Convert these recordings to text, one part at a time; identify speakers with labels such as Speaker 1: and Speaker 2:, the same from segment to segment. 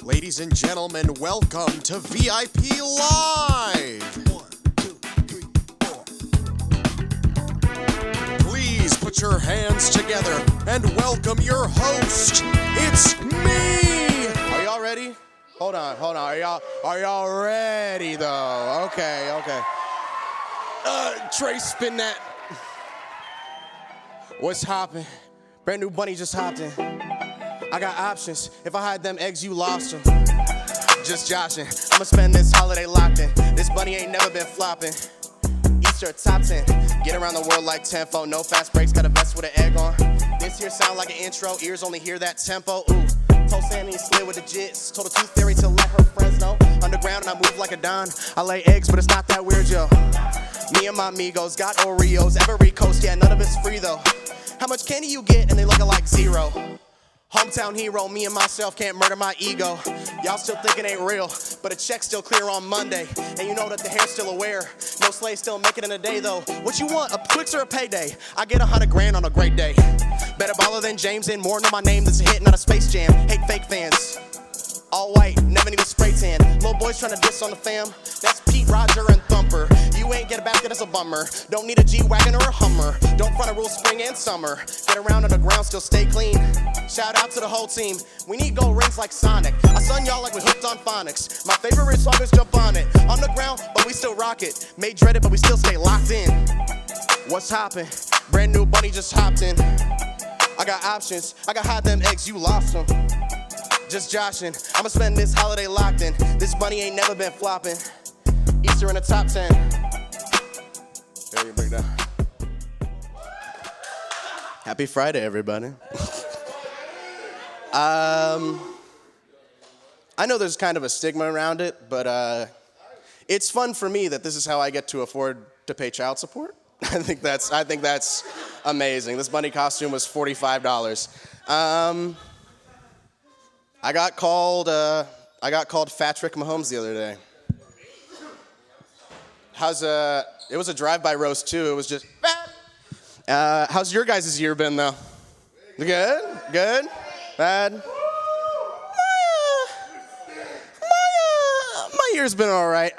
Speaker 1: Ladies and gentlemen, welcome to VIP Live.
Speaker 2: 1, 2, 3, 4.
Speaker 1: Please put your hands together and welcome your host. It's me. Are y'all ready? Hold on. Are y'all ready though? Okay. Trey, spin that. What's hoppin'? Brand new bunny just hopped in. I got options. If I had them eggs, you lost them. Just joshing. I'ma spend this holiday locked in. This bunny ain't never been flopping. Easter top 10. Get around the world like tempo. No fast breaks, got a vest with an egg on. This here sound like an intro. Ears only hear that tempo. Ooh. Told Sandy and slid with the jits. Told a tooth fairy to let her friends know. Underground and I move like a don. I lay eggs, but it's not that weird, yo. Me and my amigos got Oreos. Every coast, yeah, none of it's free though. How much candy you get and they looking like zero? Hometown hero, me and myself can't murder my ego. Y'all still think it ain't real, but a check's still clear on Monday. And you know that the hair's still aware. No slave still make it in a day though. What you want, a Twix or a payday? I get 100 grand on a great day. Better baller than James and more know my name that's a hit, not a Space Jam. Hate fake fans. All white, never need a spray tan. Little boys trying to diss on the fam. That's Pete, Roger, and Thumper. You ain't get a basket, that's a bummer. Don't need a G-Wagon or a Hummer. Don't front a rule spring and summer. Get around on the ground, still stay clean. Shout out to the whole team. We need gold rings like Sonic. I son y'all like we hooked on phonics. My favorite song is Jump On It. On the ground, but we still rock it. May dread it, but we still stay locked in. What's hoppin'? Brand new bunny just hopped in. I got options. I got hide them eggs, you lost them. Just joshing. I'ma spend this holiday locked in. This bunny ain't never been flopping. Easter in the top 10. There you break down. Happy Friday, everybody. I know there's kind of a stigma around it, but it's fun for me that this is how I get to afford to pay child support. I think that's amazing. This bunny costume was $45. I got called Patrick Mahomes the other day. It was a drive-by roast too. It was just, how's your guys' year been though? Good? Bad? My year's been all right.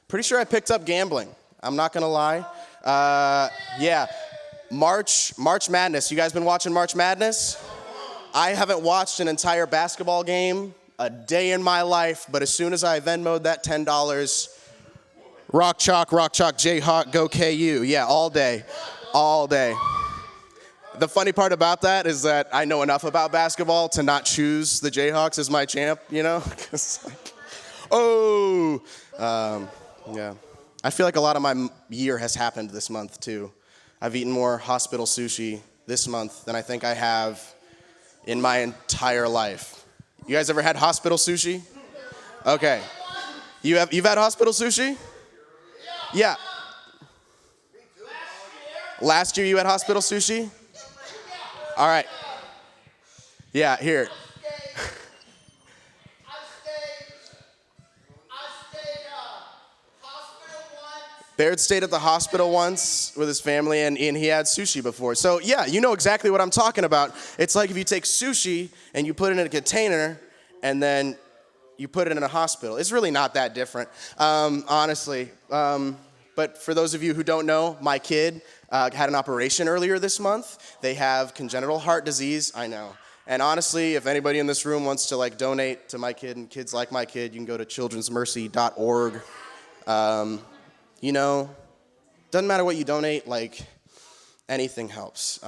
Speaker 1: Pretty sure I picked up gambling. I'm not gonna lie. Yeah, March Madness. You guys been watching March Madness? I haven't watched an entire basketball game a day in my life, but as soon as I Venmo'd that $10, Rock Chalk, Jayhawk, go KU. Yeah, all day. The funny part about that is that I know enough about basketball to not choose the Jayhawks as my champ, you know? Yeah. I feel like a lot of my year has happened this month too. I've eaten more hospital sushi this month than I think I have in my entire life. You guys ever had hospital sushi? Okay. You've had hospital sushi? Yeah. Last year you had hospital sushi? All right. Yeah, here. Baird stayed at the hospital once with his family, and he had sushi before. So yeah, you know exactly what I'm talking about. It's like if you take sushi and you put it in a container, and then you put it in a hospital. It's really not that different, honestly. But for those of you who don't know, my kid had an operation earlier this month. They have congenital heart disease, I know. And honestly, if anybody in this room wants to donate to my kid and kids like my kid, you can go to childrensmercy.org. You know, doesn't matter what you donate, anything helps.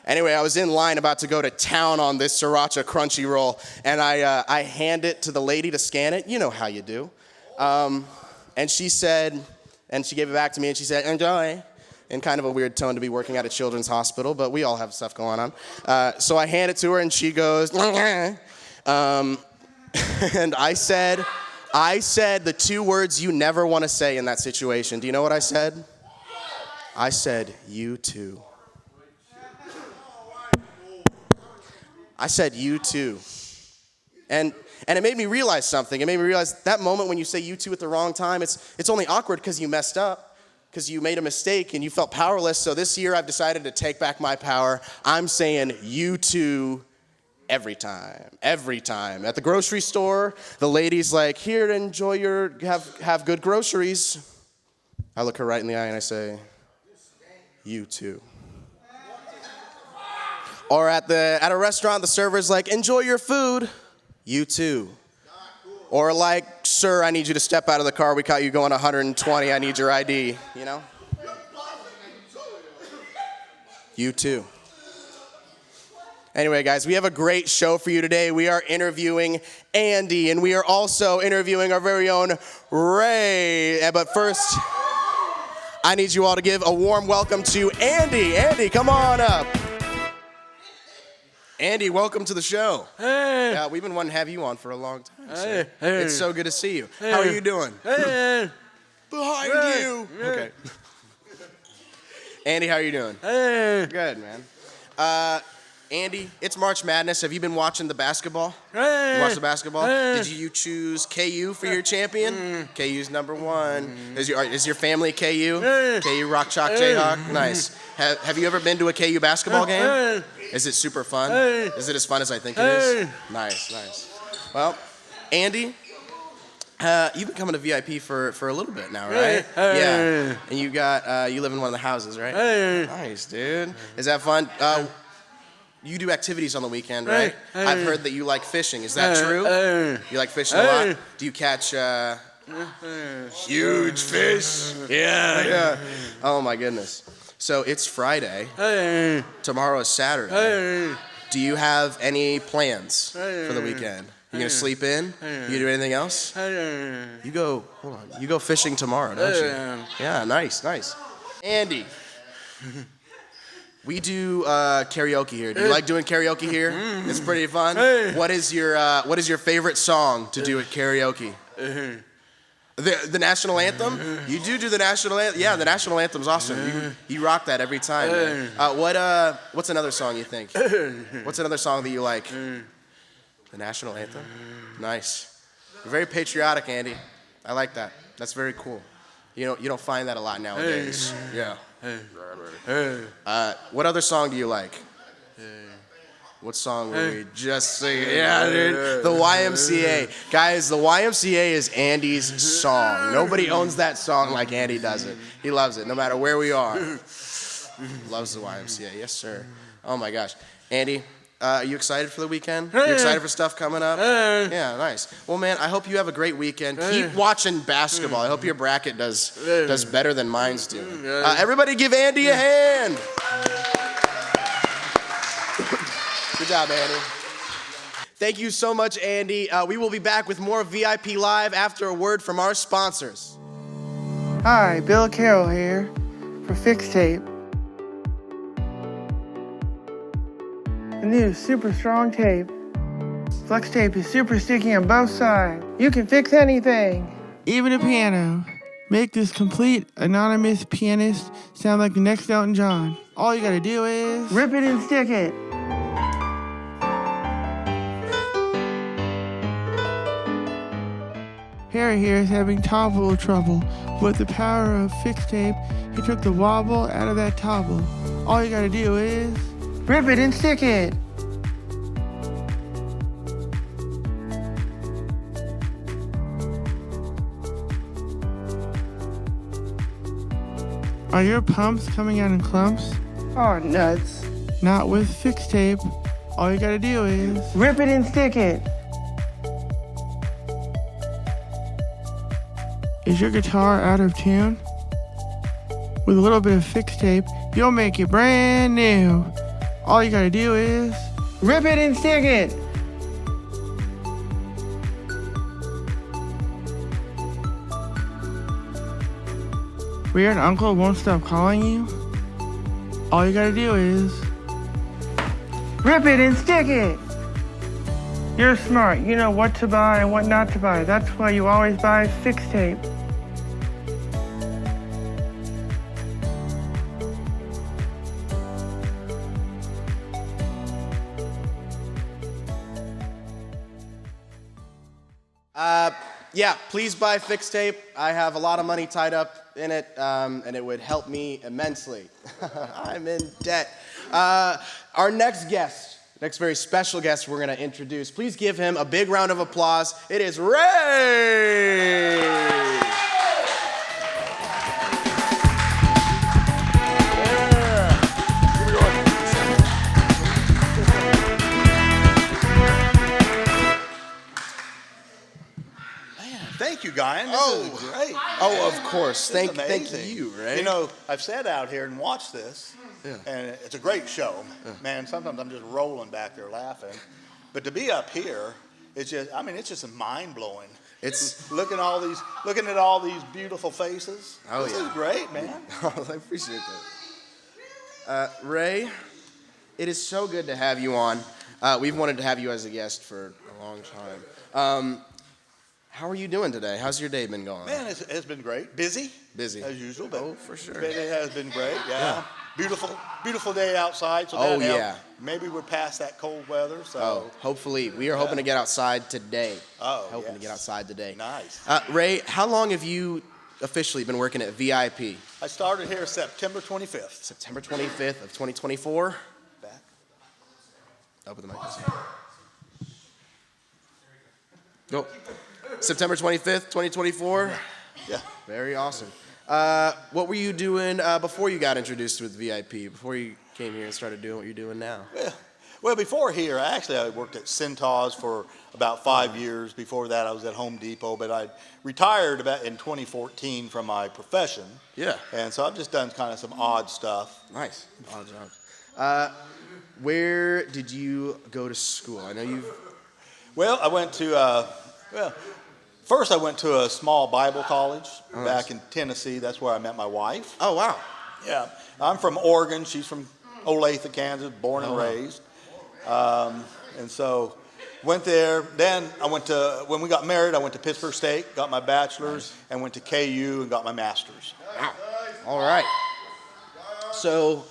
Speaker 1: Anyway, I was in line about to go to town on this sriracha crunchy roll, and I hand it to the lady to scan it. You know how you do. And she said, and she gave it back to me, and she said, enjoy, in kind of a weird tone to be working at a children's hospital, but we all have stuff going on. So I hand it to her, and she goes, and I said the two words you never want to say in that situation. Do you know what I said? I said, you too. I said, you too. And it made me realize something. It made me realize that moment when you say you too at the wrong time, it's only awkward because you messed up, because you made a mistake and you felt powerless. So this year I've decided to take back my power. I'm saying you too Every time. At the grocery store, the lady's like, here, enjoy have good groceries. I look her right in the eye and I say, you too. Or at a restaurant, the server's like, enjoy your food. You too. Or like, sir, I need you to step out of the car. We caught you going 120. I need your ID. You know? You too. Anyway, guys, we have a great show for you today. We are interviewing Andy, and we are also interviewing our very own Ray. But first, I need you all to give a warm welcome to Andy. Andy, come on up. Andy, welcome to the show.
Speaker 3: Hey.
Speaker 1: Yeah, we've been wanting to have you on for a long time. So
Speaker 3: Hey. Hey.
Speaker 1: it's so good to see you.
Speaker 3: Hey.
Speaker 1: How are you doing?
Speaker 3: Hey.
Speaker 1: Behind
Speaker 3: Hey.
Speaker 1: you.
Speaker 3: Hey.
Speaker 1: Okay. Andy, how are you doing?
Speaker 3: Hey.
Speaker 1: Good, man. Andy, it's March Madness. Have you been watching the basketball?
Speaker 3: Hey.
Speaker 1: You watch the basketball?
Speaker 3: Hey.
Speaker 1: Did you choose KU for your champion? KU's number one. Is your family KU?
Speaker 3: Hey.
Speaker 1: KU Rock Chalk
Speaker 3: Hey.
Speaker 1: Jayhawk? Nice. Have you ever been to a KU basketball game?
Speaker 3: Hey.
Speaker 1: Is it super fun?
Speaker 3: Hey.
Speaker 1: Is it as fun as I think it is?
Speaker 3: Hey.
Speaker 1: Nice. Well, Andy, you've been coming to VIP for a little bit now, right?
Speaker 3: Hey.
Speaker 1: Yeah. And you live in one of the houses, right?
Speaker 3: Hey.
Speaker 1: Nice, dude. Is that fun? You do activities on the weekend, right?
Speaker 3: Hey.
Speaker 1: I've heard that you like fishing. Is that true?
Speaker 3: Hey.
Speaker 1: You like fishing a
Speaker 3: Hey.
Speaker 1: lot? Do you catch huge fish? Yeah. Oh my goodness. So it's Friday.
Speaker 3: Hey.
Speaker 1: Tomorrow is Saturday.
Speaker 3: Hey.
Speaker 1: Do you have any plans for the
Speaker 3: Hey.
Speaker 1: weekend? You gonna sleep in?
Speaker 3: Hey.
Speaker 1: You do anything else?
Speaker 3: Hey.
Speaker 1: You go fishing tomorrow, don't you?
Speaker 3: Hey.
Speaker 1: Yeah, nice. Andy, we do karaoke here. Do you like doing karaoke here? It's pretty fun.
Speaker 3: Hey.
Speaker 1: What is your favorite song to do at karaoke? The national anthem? You do the national anthem? Yeah, the national anthem's awesome. You rock that every time. Man. What's another song you think? What's another song that you like? The national anthem? Nice. You're very patriotic, Andy. I like that. That's very cool. You don't find that a lot nowadays. Yeah. What other song do you like? What song were we just singing? Yeah, dude. The YMCA. Guys, the YMCA is Andy's song. Nobody owns that song like Andy does it. He loves it, no matter where we are. Loves the YMCA. Yes, sir. Oh, my gosh. Andy, are you excited for the weekend? You excited for stuff coming up? Yeah, nice. Well, man, I hope you have a great weekend. Keep watching basketball. I hope your bracket does better than mine's doing. Everybody give Andy a hand. Good job, Andy. Thank you so much, Andy. We will be back with more VIP Live after a word from our sponsors.
Speaker 4: Hi, Bill Carroll here for Fix Tape. The new super strong tape. Flex tape is super sticky on both sides. You can fix anything, even a piano. Make this complete anonymous pianist sound like the next Elton John. All you gotta do is rip it and stick it. Harry here is having tobble trouble. With the power of Fix Tape, he took the wobble out of that tobble. All you gotta do is rip it and stick it. Are your pumps coming out in clumps? Oh, nuts. Not with Fix Tape. All you gotta do is rip it and stick it. Is your guitar out of tune? With a little bit of Fix Tape, you'll make it brand new. All you gotta do is rip it and stick it. Weird uncle won't stop calling you? All you gotta do is rip it and stick it. You're smart. You know what to buy and what not to buy. That's why you always buy Fix Tape.
Speaker 1: Yeah, please buy Fix Tape. I have a lot of money tied up in it, and it would help me immensely. I'm in debt. Our next guest Next very special guest we're going to introduce. Please give him a big round of applause. It is Ray!
Speaker 2: Thank you, Guyan. This is great.
Speaker 1: Oh, of course.
Speaker 2: This is
Speaker 1: Thank
Speaker 2: amazing.
Speaker 1: you, Ray.
Speaker 2: You know, I've sat out here and watched this, and it's a great show. Man, sometimes I'm just rolling back there laughing. But to be up here, it's just, I mean, it's just mind-blowing.
Speaker 1: It's
Speaker 2: looking at all these beautiful faces.
Speaker 1: Oh,
Speaker 2: this
Speaker 1: yeah.
Speaker 2: is great, man.
Speaker 1: I appreciate that. Ray, it is so good to have you on. We've wanted to have you as a guest for a long time. How are you doing today? How's your day been going?
Speaker 2: Man, it's been great. Busy?
Speaker 1: Busy.
Speaker 2: As usual. But
Speaker 1: for sure.
Speaker 2: But it has been great, yeah. Beautiful day outside. So that helped. Maybe we're past that cold weather. So.
Speaker 1: Hopefully. We are hoping to get outside today. Hoping to get outside today.
Speaker 2: Nice.
Speaker 1: Ray, how long have you officially been working at VIP?
Speaker 2: I started here September 25th.
Speaker 1: September 25th of 2024.
Speaker 2: Back.
Speaker 1: Open the mic. Go. September 25th, 2024.
Speaker 2: Yeah.
Speaker 1: Very awesome. What were you doing before you got introduced with VIP? Before you came here and started doing what you're doing now?
Speaker 2: Well, before here, I worked at Cintas for about 5 years. Before that, I was at Home Depot, but I retired about in 2014 from my profession.
Speaker 1: Yeah.
Speaker 2: And so I've just done kind of some odd stuff.
Speaker 1: Nice. Odd jobs. Where did you go to school? I know you've...
Speaker 2: Well, I went to, first I went to a small Bible college back in Tennessee. That's where I met my wife.
Speaker 1: Oh, wow.
Speaker 2: Yeah. I'm from Oregon. She's from Olathe, Kansas, born and raised. And so went there. Then when we got married, I went to Pittsburgh State, got my bachelor's, and went to KU and got my master's.
Speaker 1: Wow. All right. So,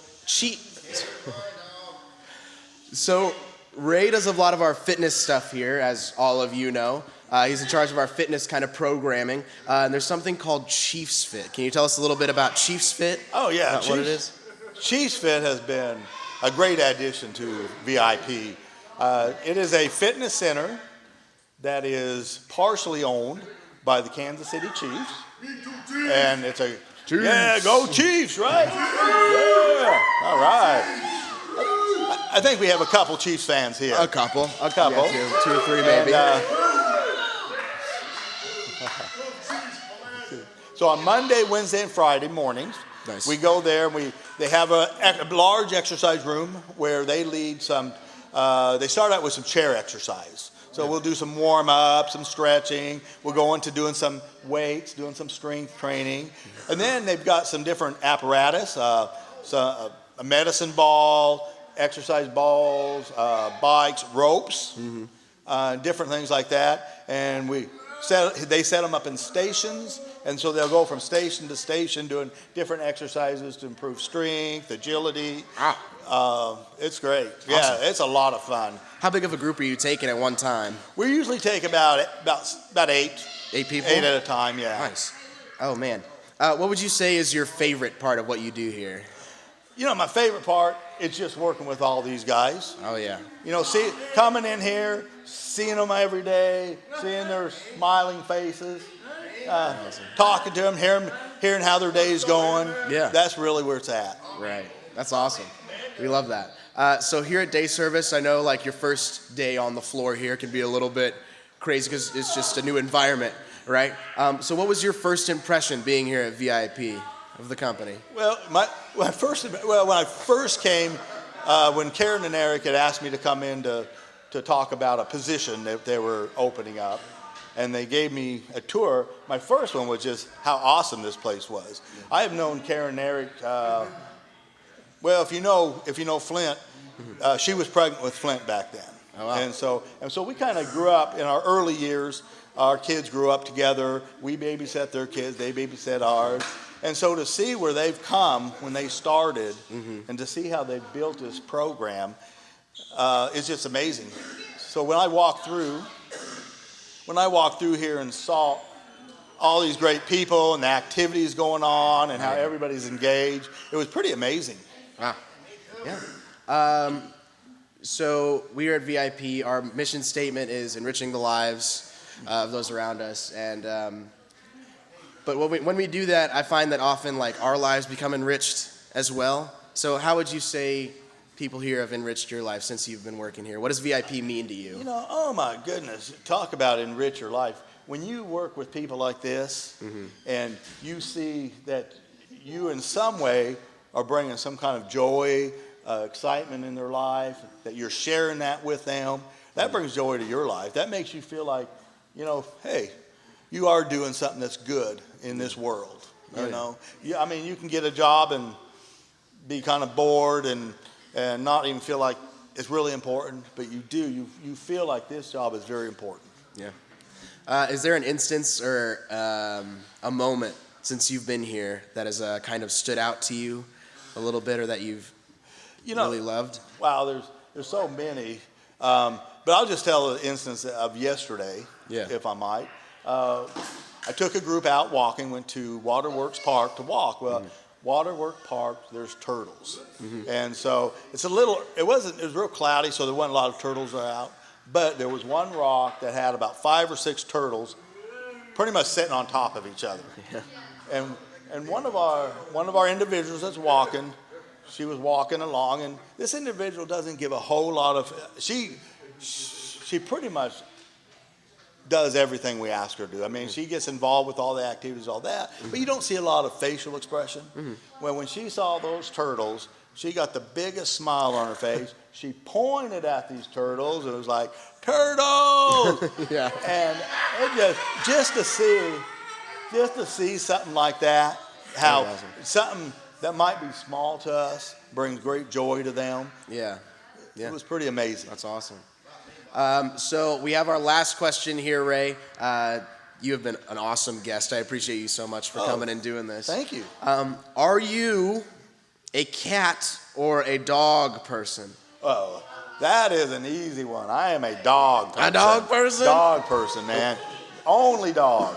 Speaker 1: Ray does a lot of our fitness stuff here, as all of you know. He's in charge of our fitness kind of programming. And there's something called Chiefs Fit. Can you tell us a little bit about Chiefs Fit?
Speaker 2: Oh, yeah.
Speaker 1: What it is?
Speaker 2: Chiefs Fit has been a great addition to VIP. It is a fitness center that is partially owned by the Kansas City Chiefs. And it's a... Chiefs. Yeah, go Chiefs, right? Yeah. All right. I think we have a couple Chiefs fans here.
Speaker 1: A couple.
Speaker 2: Yeah,
Speaker 1: two or three maybe.
Speaker 2: So on Monday, Wednesday, and Friday mornings, we go there. They have a large exercise room where they lead some. They start out with some chair exercise. So we'll do some warm up, some stretching. We'll go into doing some weights, doing some strength training, and then they've got some different apparatus, a medicine ball, exercise balls, bikes, ropes, different things like that. And they set them up in stations, and so they'll go from station to station doing different exercises to improve strength, agility. It's great. Awesome. Yeah, it's a lot of fun.
Speaker 1: How big of a group are you taking at one time?
Speaker 2: We usually take about 8.
Speaker 1: 8 people?
Speaker 2: 8 at a time, yeah.
Speaker 1: Nice. Oh, man. What would you say is your favorite part of what you do here?
Speaker 2: You know, my favorite part is just working with all these guys.
Speaker 1: Oh, yeah.
Speaker 2: You know, coming in here, seeing them every day, seeing their smiling faces, talking to them, hearing how their day is going.
Speaker 1: Yeah.
Speaker 2: That's really where it's at.
Speaker 1: Right. That's awesome. We love that. So here at Day Service, I know like your first day on the floor here can be a little bit crazy because it's just a new environment, right? So what was your first impression being here at VIP of the company? Well,
Speaker 2: when I first came, when Karen and Eric had asked me to come in to talk about a position that they were opening up, and they gave me a tour, my first one was just how awesome this place was. I have known Karen and Eric, well, if you know Flint, she was pregnant with Flint back then.
Speaker 1: Oh, wow.
Speaker 2: And so we kind of grew up in our early years. Our kids grew up together. We babysat their kids. They babysat ours. And so to see where they've come when they started and to see how they've built this program is just amazing. So when I walked through here and saw all these great people and the activities going on and how everybody's engaged, it was pretty amazing.
Speaker 1: Wow. Yeah. So we are at VIP. Our mission statement is enriching the lives of those around us. And but when we do that, I find that often like our lives become enriched as well. So how would you say people here have enriched your life since you've been working here? What does VIP mean to you?
Speaker 2: You know, oh my goodness, talk about enrich your life. When you work with people like this and you see that you in some way are bringing some kind of joy, excitement in their life, that you're sharing that with them, that brings joy to your life. That makes you feel like, you know, hey, you are doing something that's good in this world. You know, I mean, you can get a job and be kind of bored and not even feel like it's really important, but you do. You feel like this job is very important.
Speaker 1: Yeah. Is there an instance or a moment since you've been here that has kind of stood out to you a little bit, or that you've really loved?
Speaker 2: Wow, there's so many. But I'll just tell an instance of yesterday, if I might. I took a group out walking, went to Waterworks Park to walk. Well, Waterworks Park, there's turtles. And so it was real cloudy, so there wasn't a lot of turtles out. But there was one rock that had about 5 or 6 turtles pretty much sitting on top of each other. And one of our individuals that's walking, she was walking along, and this individual doesn't give a whole lot of, she pretty much does everything we ask her to do. I mean, she gets involved with all the activities, all that, but you don't see a lot of facial expression. Well, when she saw those turtles, she got the biggest smile on her face. She pointed at these turtles and was like, "Turtles!" And it just to see something like that, how
Speaker 1: awesome.
Speaker 2: Something that might be small to us brings great joy to them. It was pretty amazing.
Speaker 1: That's awesome. So we have our last question here, Ray. You have been an awesome guest. I appreciate you so much for coming and doing this.
Speaker 2: Thank you.
Speaker 1: Are you a cat or a dog person?
Speaker 2: Oh, that is an easy one. I am a dog person.
Speaker 1: A dog person?
Speaker 2: Dog person, man. Only dog.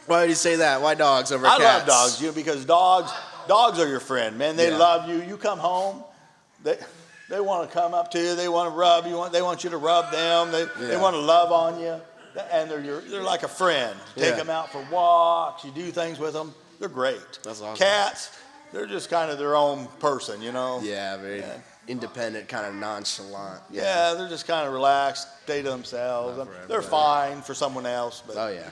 Speaker 1: Why did you say that? Why dogs over cats?
Speaker 2: I love dogs, because dogs are your friend, man. They love you. You come home, they want to come up to you. They want to rub you. They want you to rub them. They want to love on you, and they're like a friend. Take them out for walks. You do things with them. They're great.
Speaker 1: That's awesome.
Speaker 2: Cats, they're just kind of their own person, you know.
Speaker 1: Yeah, very independent, kind of nonchalant.
Speaker 2: Yeah, they're just kind of relaxed, stay to themselves. They're fine for someone else. But.
Speaker 1: Oh yeah,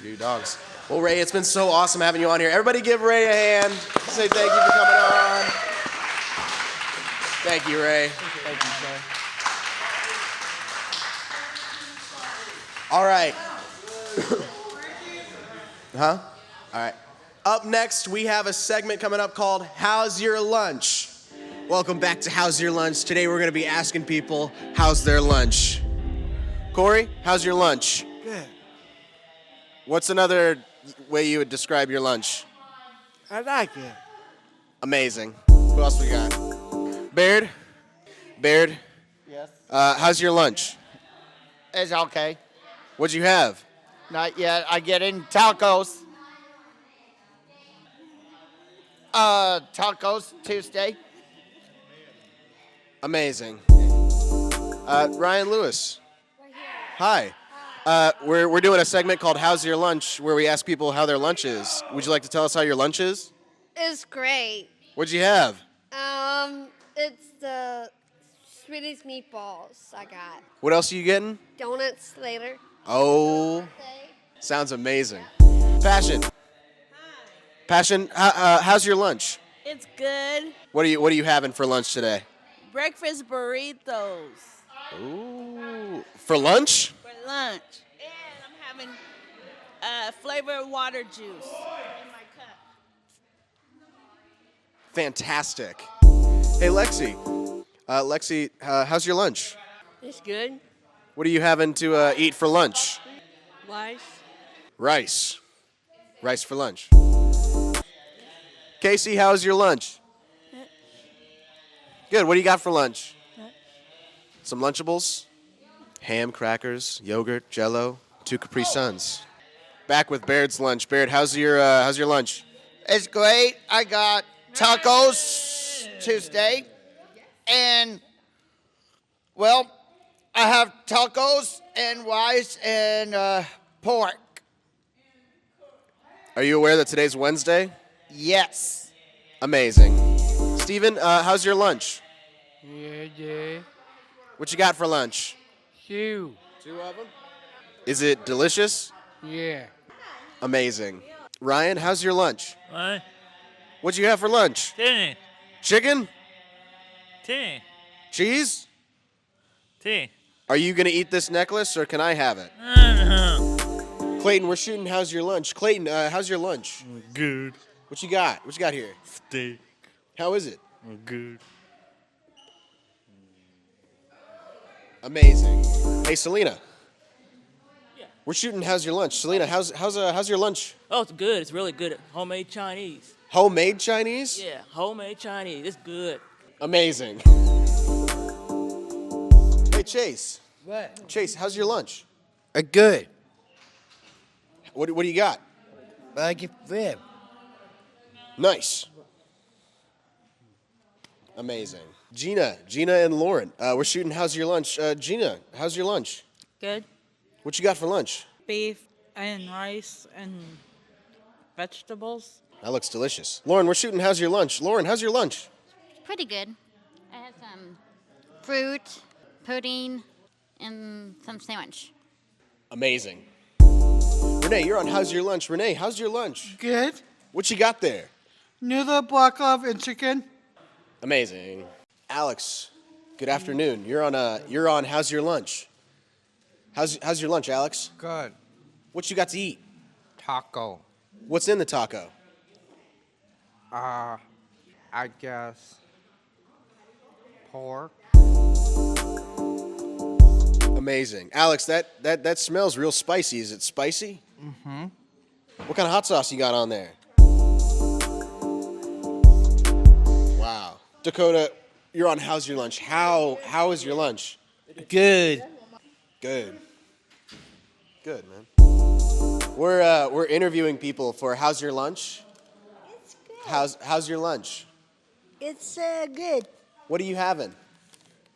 Speaker 1: you dogs. Well, Ray, it's been so awesome having you on here. Everybody, give Ray a hand. Say thank you for coming on. Thank you, Ray.
Speaker 4: Thank you, sir.
Speaker 1: All right. All right. Up next, we have a segment coming up called How's Your Lunch? Welcome back to How's Your Lunch. Today we're going to be asking people how's their lunch. Corey, how's your lunch?
Speaker 4: Good.
Speaker 1: What's another way you would describe your lunch?
Speaker 4: I like it.
Speaker 1: Amazing. Who else we got? Baird?
Speaker 3: Yes.
Speaker 1: How's your lunch?
Speaker 3: It's okay.
Speaker 1: What'd you have?
Speaker 3: Not yet. I get in tacos. Tacos Tuesday.
Speaker 1: Amazing. Ryan Lewis. Hi. We're doing a segment called How's Your Lunch, where we ask people how their lunch is. Would you like to tell us how your lunch is?
Speaker 5: It's great.
Speaker 1: What'd you have?
Speaker 5: It's the Swedish meatballs I got.
Speaker 1: What else are you getting?
Speaker 5: Donuts later.
Speaker 1: Oh, sounds amazing. Passion. Passion, how's your lunch?
Speaker 6: It's good.
Speaker 1: What are you having for lunch today?
Speaker 6: Breakfast burritos
Speaker 1: Ooh, for lunch?
Speaker 6: for lunch. And I'm having flavored water juice in my cup.
Speaker 1: Fantastic. Hey, Lexi. Lexi, how's your lunch?
Speaker 7: It's good.
Speaker 1: What are you having to eat for lunch?
Speaker 7: Rice.
Speaker 1: Rice for lunch. Casey, how's your lunch? Good. What do you got for lunch? Some Lunchables? Ham, crackers, yogurt, Jell-O, 2 Capri Suns. Back with Baird's lunch. Baird, how's your lunch?
Speaker 3: It's great. I got tacos Tuesday and Well, I have tacos and rice and pork.
Speaker 1: Are you aware that today's Wednesday?
Speaker 3: Yes.
Speaker 1: Amazing. Steven, how's your lunch?
Speaker 4: Yeah.
Speaker 1: What you got for lunch?
Speaker 4: 2.
Speaker 1: 2 of them. Is it delicious?
Speaker 4: Yeah.
Speaker 1: Amazing. Ryan, how's your lunch?
Speaker 7: What?
Speaker 1: What'd you have for lunch?
Speaker 7: Tea.
Speaker 1: Chicken?
Speaker 7: Tea.
Speaker 1: Cheese?
Speaker 7: Tea.
Speaker 1: Are you gonna eat this necklace or can I have it? Clayton, we're shooting How's Your Lunch? Clayton, how's your lunch?
Speaker 7: Good.
Speaker 1: What you got? What you got here?
Speaker 7: Steak.
Speaker 1: How is it?
Speaker 7: Good.
Speaker 1: Amazing. Hey, Selena. We're shooting How's Your Lunch? Selena, how's your lunch?
Speaker 8: Oh, it's good. It's really good. Homemade Chinese.
Speaker 1: Homemade Chinese?
Speaker 8: Yeah, homemade Chinese. It's good.
Speaker 1: Amazing. Hey, Chase.
Speaker 3: What?
Speaker 1: Chase, how's your lunch?
Speaker 3: Good.
Speaker 1: What do you got?
Speaker 3: I get rib.
Speaker 1: Nice. Amazing. Gina and Lauren, we're shooting How's Your Lunch? Gina, how's your lunch?
Speaker 9: Good.
Speaker 1: What you got for lunch?
Speaker 9: Beef and rice and vegetables.
Speaker 1: That looks delicious. Lauren, we're shooting How's Your Lunch? Lauren, how's your lunch?
Speaker 10: Pretty good. I had some fruit, pudding, and some sandwich.
Speaker 1: Amazing. Renee, you're on How's Your Lunch? Renee, how's your lunch?
Speaker 4: Good.
Speaker 1: What you got there?
Speaker 4: Noodle, broccoli, and chicken.
Speaker 1: Amazing. Alex, good afternoon. You're on How's Your Lunch? How's your lunch, Alex?
Speaker 3: Good.
Speaker 1: What you got to eat?
Speaker 3: Taco.
Speaker 1: What's in the taco?
Speaker 3: I guess pork.
Speaker 1: Amazing. Alex, that smells real spicy. Is it spicy? Mm-hmm. What kind of hot sauce you got on there? Wow. Dakota, you're on How's Your Lunch? How is your lunch?
Speaker 3: Good.
Speaker 1: Good, man. We're interviewing people for How's Your Lunch?
Speaker 11: It's good.
Speaker 1: How's your lunch?
Speaker 11: It's good.
Speaker 1: What are you having?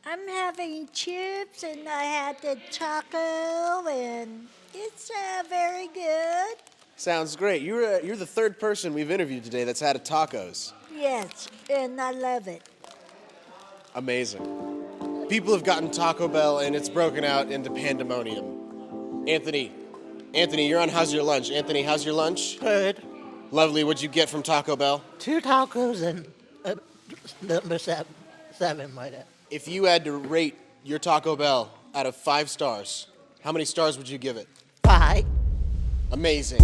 Speaker 11: I'm having chips and I had the taco and it's very good.
Speaker 1: Sounds great. You're the third person we've interviewed today that's had a tacos.
Speaker 11: Yes, and I love it.
Speaker 1: Amazing. People have gotten Taco Bell and it's broken out into pandemonium. Anthony, you're on How's Your Lunch? Anthony, how's your lunch?
Speaker 3: Good.
Speaker 1: Lovely. What'd you get from Taco Bell?
Speaker 3: 2 tacos and number 7 like that.
Speaker 1: If you had to rate your Taco Bell out of 5 stars, how many stars would you give it?
Speaker 3: 5.
Speaker 1: Amazing.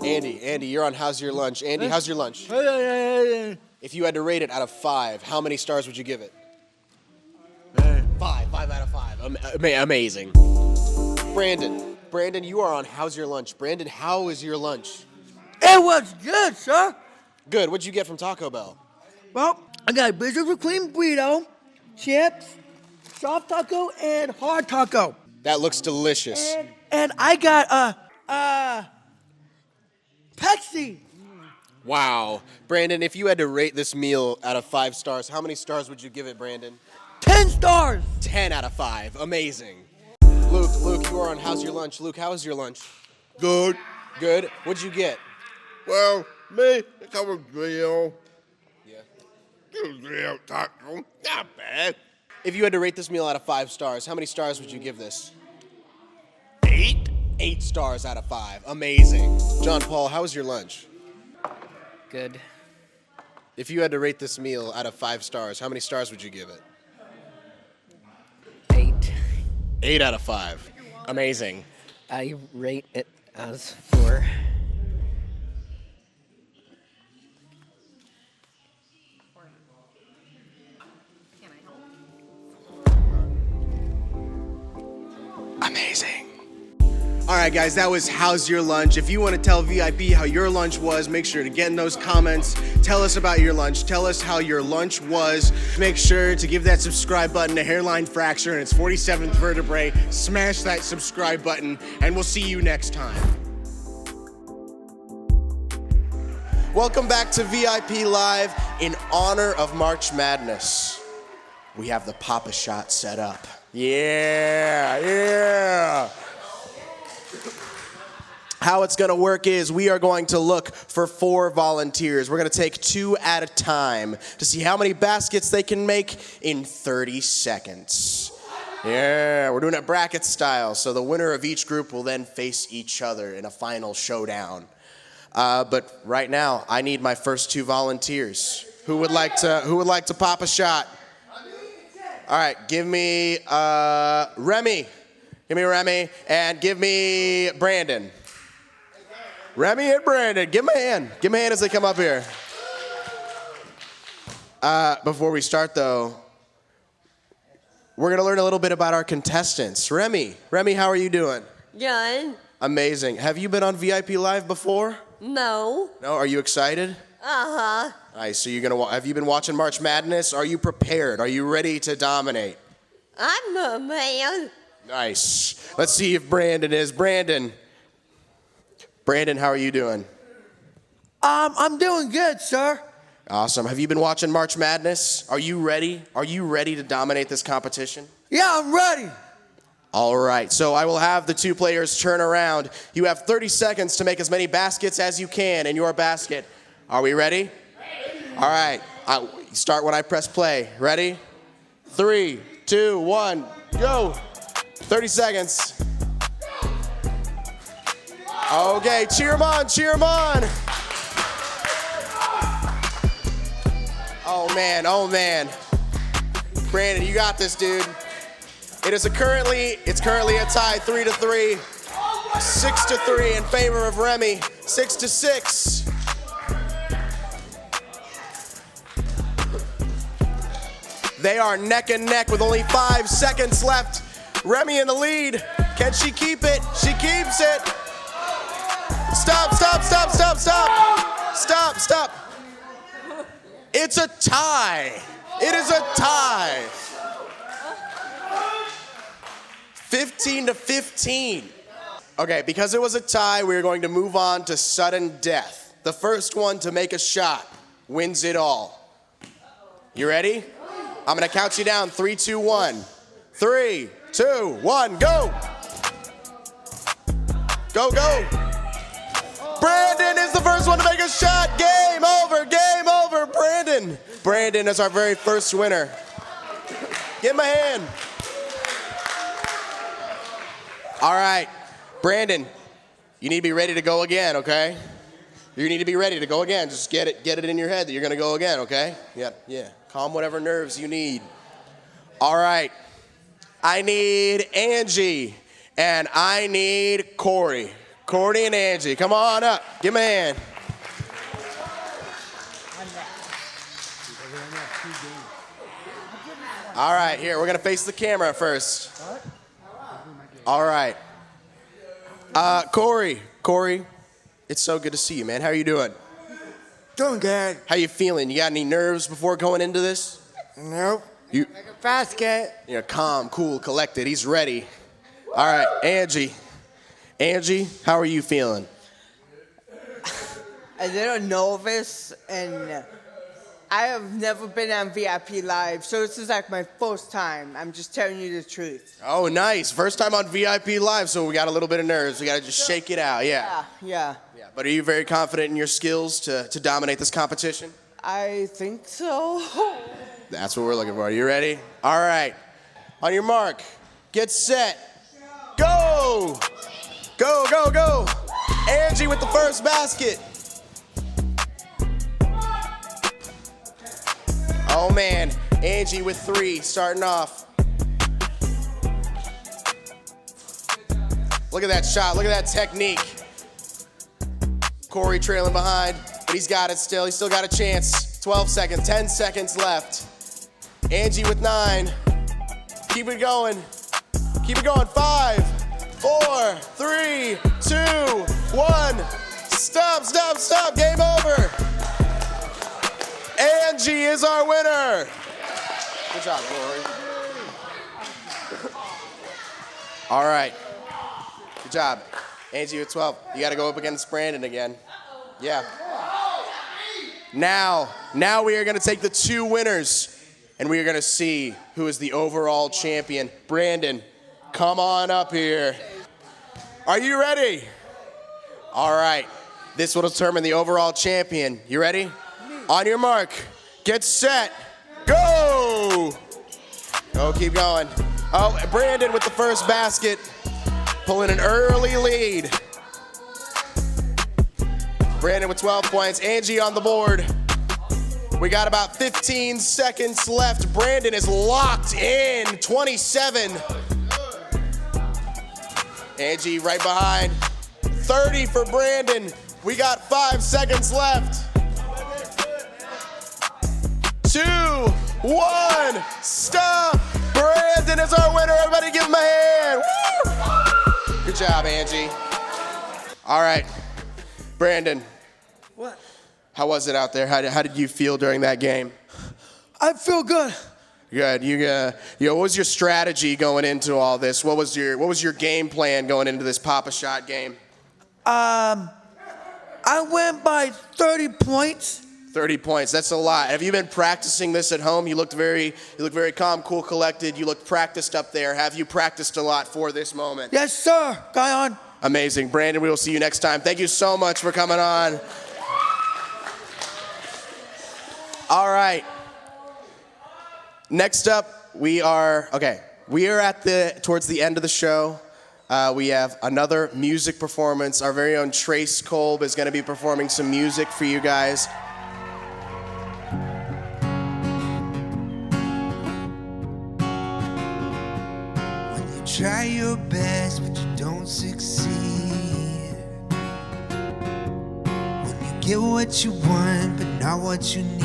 Speaker 1: Andy, you're on How's Your Lunch? Andy, how's your lunch? If you had to rate it out of 5, how many stars would you give it? 5 out of 5. Amazing. Brandon, you are on How's Your Lunch? Brandon, how is your lunch?
Speaker 3: It was good, sir.
Speaker 1: Good. What'd you get from Taco Bell?
Speaker 3: Well, I got Blizzard with cream burrito, chips, soft taco, and hard taco.
Speaker 1: That looks delicious.
Speaker 3: And I got Pepsi.
Speaker 1: Wow. Brandon, if you had to rate this meal out of 5 stars, how many stars would you give it, Brandon?
Speaker 3: 10 stars.
Speaker 1: 10 out of 5. Amazing. Luke, you are on How's Your Lunch? Luke, how is your lunch?
Speaker 12: Good.
Speaker 1: Good. What'd you get?
Speaker 12: Well, me, a couple of grill.
Speaker 1: Yeah.
Speaker 12: Grill taco. Not bad.
Speaker 1: If you had to rate this meal out of 5 stars, how many stars would you give this?
Speaker 12: 8.
Speaker 1: 8 stars out of 5. Amazing. John Paul, how was your lunch?
Speaker 3: Good.
Speaker 1: If you had to rate this meal out of 5 stars, how many stars would you give it?
Speaker 3: 8.
Speaker 1: 8 out of 5. Amazing.
Speaker 3: I rate it as 4.
Speaker 1: Amazing. All right, guys, that was How's Your Lunch? If you want to tell VIP how your lunch was, make sure to get in those comments. Tell us about your lunch. Tell us how your lunch was. Make sure to give that subscribe button to Hairline Fracture and its 47th vertebrae. Smash that subscribe button, and we'll see you next time. Welcome back to VIP Live in honor of March Madness. we have the Pop-A-Shot set up. Yeah. How it's gonna work is we are going to look for 4 volunteers. We're gonna take 2 at a time to see how many baskets they can make in 30 seconds. Yeah, we're doing it bracket style, so the winner of each group will then face each other in a final showdown. But right now, I need my first 2 volunteers. Who would like to pop a shot? All right, give me Remy. Give me Remy, and give me Brandon. Remy and Brandon, give them a hand. Give them a hand as they come up here. Before we start, though, we're going to learn a little bit about our contestants. Remy, how are you doing?
Speaker 13: Good.
Speaker 1: Amazing. Have you been on VIP Live before?
Speaker 13: No.
Speaker 1: No? Are you excited?
Speaker 13: Uh-huh.
Speaker 1: Nice. So have you been watching March Madness? Are you prepared? Are you ready to dominate?
Speaker 13: I'm a man.
Speaker 1: Nice. Let's see if Brandon is. Brandon, how are you doing?
Speaker 3: I'm doing good, sir.
Speaker 1: Awesome. Have you been watching March Madness? Are you ready? Are you ready to dominate this competition?
Speaker 3: Yeah, I'm ready.
Speaker 1: All right. So I will have the 2 players turn around. You have 30 seconds to make as many baskets as you can in your basket. Are we ready? All right. Start when I press play. Ready? 3, 2, 1, go. 30 seconds. Okay, cheer them on. Oh man. Brandon, you got this, dude. It's currently a tie, 3-3. 6-3 in favor of Remy. 6-6. They are neck and neck with only 5 seconds left. Remy in the lead. Can she keep it? She keeps it. Stop. It's a tie. It is a tie. 15-15. Okay, because it was a tie, we're going to move on to sudden death. The first one to make a shot wins it all. You ready? I'm gonna count you down. 3, 2, 1. 3, 2, 1, go! Go! Brandon is the first one to make a shot. Game over, Brandon. Brandon is our very first winner. Give him a hand. All right, Brandon, you need to be ready to go again, okay? You need to be ready to go again. Just get it in your head that you're gonna go again, okay? Yeah. Calm whatever nerves you need. All right, I need Angie, and I need Corey. Corey and Angie, come on up. Give me a hand. All right, here, we're gonna face the camera first. All right. Corey, it's so good to see you, man. How are you doing?
Speaker 3: Doing good.
Speaker 1: How you feeling? You got any nerves before going into this?
Speaker 3: Nope.
Speaker 1: You
Speaker 3: Make a basket.
Speaker 1: You're calm, cool, collected. He's ready. All right, Angie, how are you feeling?
Speaker 14: A little nervous, and I have never been on VIP Live, so this is like my first time. I'm just telling you the truth.
Speaker 1: Oh, nice. First time on VIP Live, so we got a little bit of nerves. We got to just shake it out, yeah.
Speaker 14: Yeah.
Speaker 1: But are you very confident in your skills to dominate this competition?
Speaker 14: I think so.
Speaker 1: That's what we're looking for. Are you ready? All right. On your mark, get set, go! Go! Angie with the first basket. Oh man, Angie with 3, starting off. Look at that shot, look at that technique. Corey trailing behind, but he's got it still. He's still got a chance. 12 seconds, 10 seconds left. Angie with 9. Keep it going. 5, 4, 3, 2, 1. Stop. Game over. Angie is our winner. Good job, Corey. All right. Good job. Angie with 12. You got to go up against Brandon again. Yeah. Now we are going to take the 2 winners, and we are going to see who is the overall champion. Brandon, come on up here. Are you ready? All right. This will determine the overall champion. You ready? On your mark, get set, go! Oh, keep going. Oh, Brandon with the first basket, pulling an early lead. Brandon with 12 points, Angie on the board. We got about 15 seconds left. Brandon is locked in, 27. Angie right behind, 30 for Brandon. We got 5 seconds left. 2, 1, stop. Brandon is our winner. Everybody give him a hand. Woo! Good job, Angie. All right, Brandon.
Speaker 3: What?
Speaker 1: How was it out there? How did you feel during that game?
Speaker 3: I feel good.
Speaker 1: Good. What was your strategy going into all this? What was your game plan going into this Pop-A-Shot game?
Speaker 3: I went by 30 points.
Speaker 1: 30 points. That's a lot. Have you been practicing this at home? You looked very calm, cool, collected. You looked practiced up there. Have you practiced a lot for this moment?
Speaker 3: Yes, sir. Guy on.
Speaker 1: Amazing. Brandon, we will see you next time. Thank you so much for coming on. All right. Next up, we are towards the end of the show. We have another music performance. Our very own Trace Kolb is going to be performing some music for you guys.
Speaker 15: Try your best, but you don't succeed. When you get what you want, but not what you need.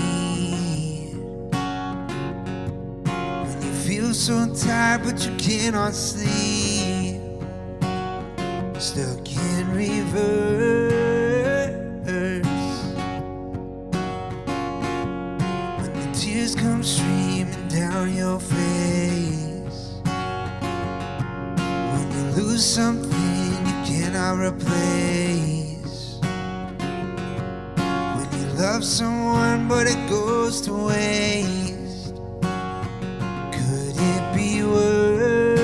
Speaker 15: When you feel so tired, but you cannot sleep. Stuck in reverse. When the tears come streaming down your face. Lose something you cannot replace. When you love someone but it goes to waste. Could it be worse?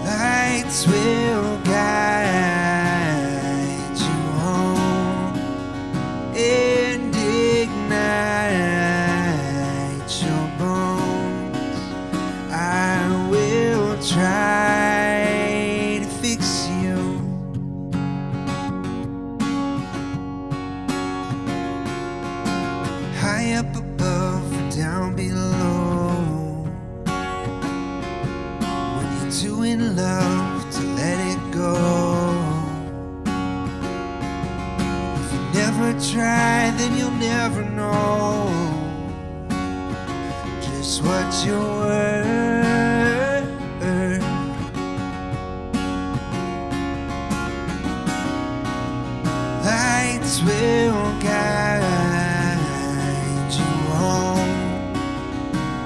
Speaker 15: Lights will guide you home and ignite try to fix you. High up above or down below. When you're too in love to let it go. If you never try, then you'll never know just what you're worth. Lights will guide you home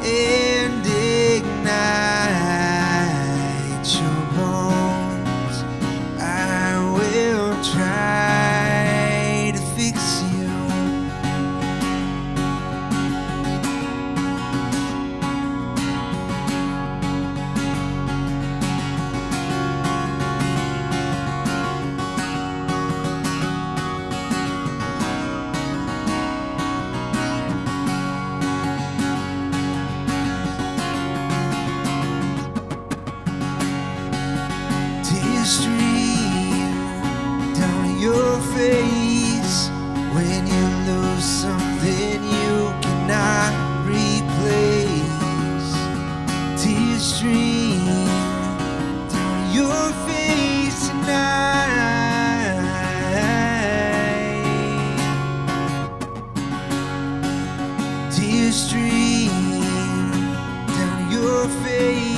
Speaker 15: and ignite your bones. I will try to fix you. Stream down your face when you lose something you cannot replace. Tears stream down your face tonight. Tears stream down your face.